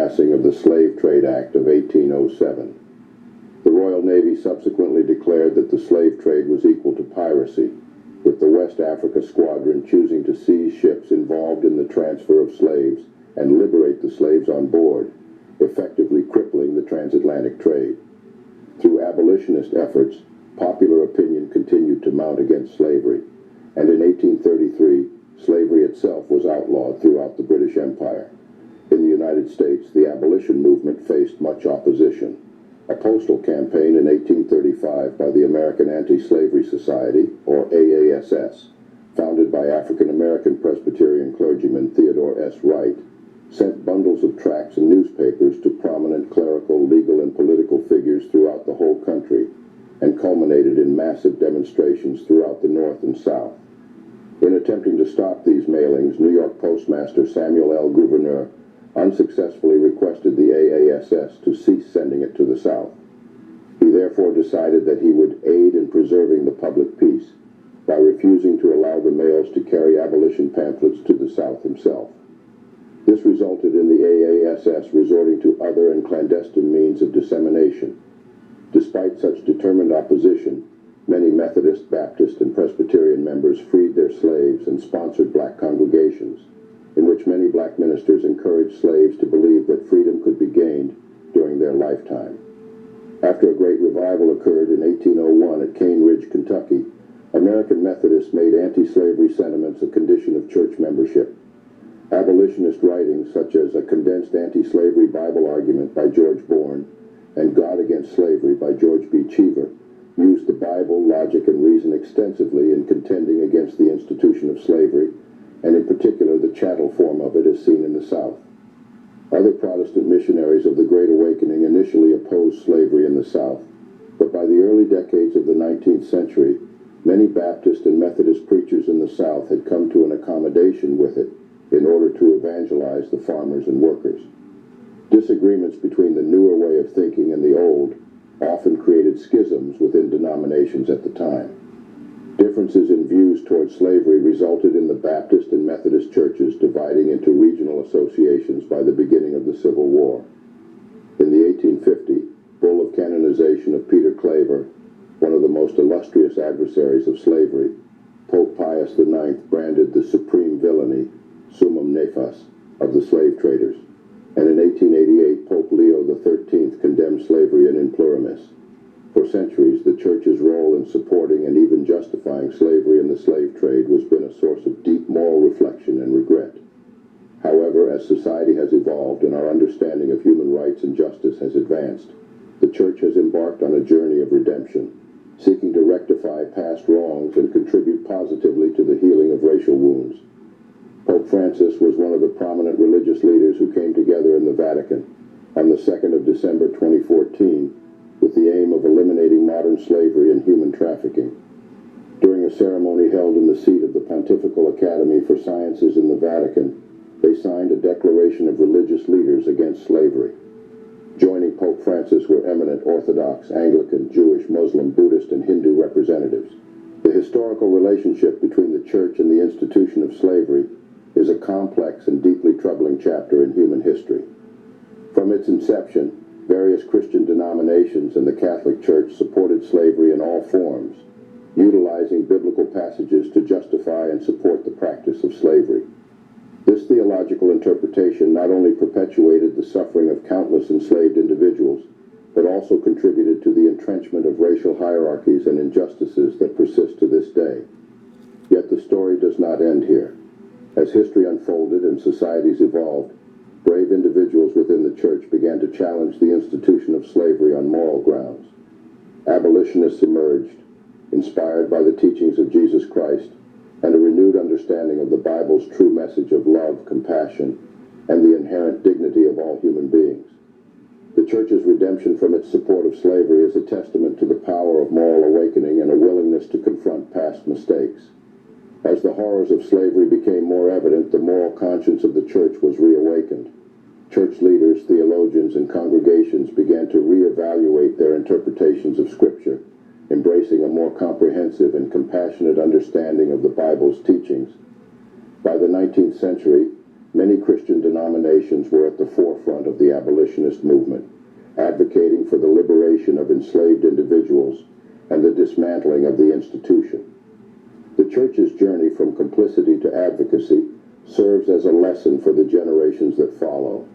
passing of the Slave Trade Act of 1807. The Royal Navy subsequently declared that the slave trade was equal to piracy, with the West Africa Squadron choosing to seize ships involved in the transfer of slaves and liberate the slaves on board, effectively crippling the transatlantic trade. Through abolitionist efforts, popular opinion continued to mount against slavery, and in 1833, slavery itself was outlawed throughout the British Empire. In the United States, the abolition movement faced much opposition. A postal campaign in 1835 by the American Anti-Slavery Society, or AASS, founded by African-American Presbyterian clergyman Theodore S. Wright, sent bundles of tracts and newspapers to prominent clerical, legal, and political figures throughout the whole country, and culminated in massive demonstrations throughout the North and South. In attempting to stop these mailings, New York Postmaster Samuel L. Gouverneur unsuccessfully requested the AASS to cease sending it to the South. He therefore decided that he would aid in preserving the public peace by refusing to allow the mails to carry abolition pamphlets to the South himself. This resulted in the AASS resorting to other and clandestine means of dissemination. Despite such determined opposition, many Methodist, Baptist, and Presbyterian members freed their slaves and sponsored black congregations, in which many black ministers encouraged slaves to believe that freedom could be gained during their lifetime. After a great revival occurred in 1801 at Cane Ridge, Kentucky, American Methodists made anti-slavery sentiments a condition of church membership. Abolitionist writings such as A Condensed Anti-Slavery Bible Argument by George Bourne and God Against Slavery by George B. Cheever used the Bible, logic, and reason extensively in contending against the institution of slavery, and in particular the chattel form of it as seen in the South. Other Protestant missionaries of the Great Awakening initially opposed slavery in the South, but by the early decades of the 19th century, many Baptist and Methodist preachers in the South had come to an accommodation with it in order to evangelize the farmers and workers. Disagreements between the newer way of thinking and the old often created schisms within denominations at the time. Differences in views toward slavery resulted in the Baptist and Methodist churches dividing into regional associations by the beginning of the Civil War. In the 1850 bull of canonization of Peter Claver, one of the most illustrious adversaries of slavery, Pope Pius IX branded the supreme villainy, summum nefas, of the slave traders, and in 1888 Pope Leo XIII condemned slavery in plurimis. For centuries, the Church's role in supporting and even justifying slavery in the slave trade has been a source of deep moral reflection and regret. However, as society has evolved and our understanding of human rights and justice has advanced, the Church has embarked on a journey of redemption, seeking to rectify past wrongs and contribute positively to the healing of racial wounds. Pope Francis was one of the prominent religious leaders who came together in the Vatican on the 2nd of December 2014 with the aim of eliminating modern slavery and human trafficking. During a ceremony held in the seat of the Pontifical Academy for Sciences in the Vatican, they signed a declaration of religious leaders against slavery. Joining Pope Francis were eminent Orthodox, Anglican, Jewish, Muslim, Buddhist, and Hindu representatives. The historical relationship between the Church and the institution of slavery is a complex and deeply troubling chapter in human history. From its inception, various Christian denominations and the Catholic Church supported slavery in all forms, utilizing biblical passages to justify and support the practice of slavery. This theological interpretation not only perpetuated the suffering of countless enslaved individuals, but also contributed to the entrenchment of racial hierarchies and injustices that persist to this day. Yet the story does not end here. As history unfolded and societies evolved, brave individuals within the Church began to challenge the institution of slavery on moral grounds. Abolitionists emerged, inspired by the teachings of Jesus Christ and a renewed understanding of the Bible's true message of love, compassion, and the inherent dignity of all human beings. The Church's redemption from its support of slavery is a testament to the power of moral awakening and a willingness to confront past mistakes. As the horrors of slavery became more evident, the moral conscience of the Church was reawakened. Church leaders, theologians, and congregations began to reevaluate their interpretations of Scripture, embracing a more comprehensive and compassionate understanding of the Bible's teachings. By the 19th century, many Christian denominations were at the forefront of the abolitionist movement, advocating for the liberation of enslaved individuals and the dismantling of the institution. The Church's journey from complicity to advocacy serves as a lesson for the generations that follow.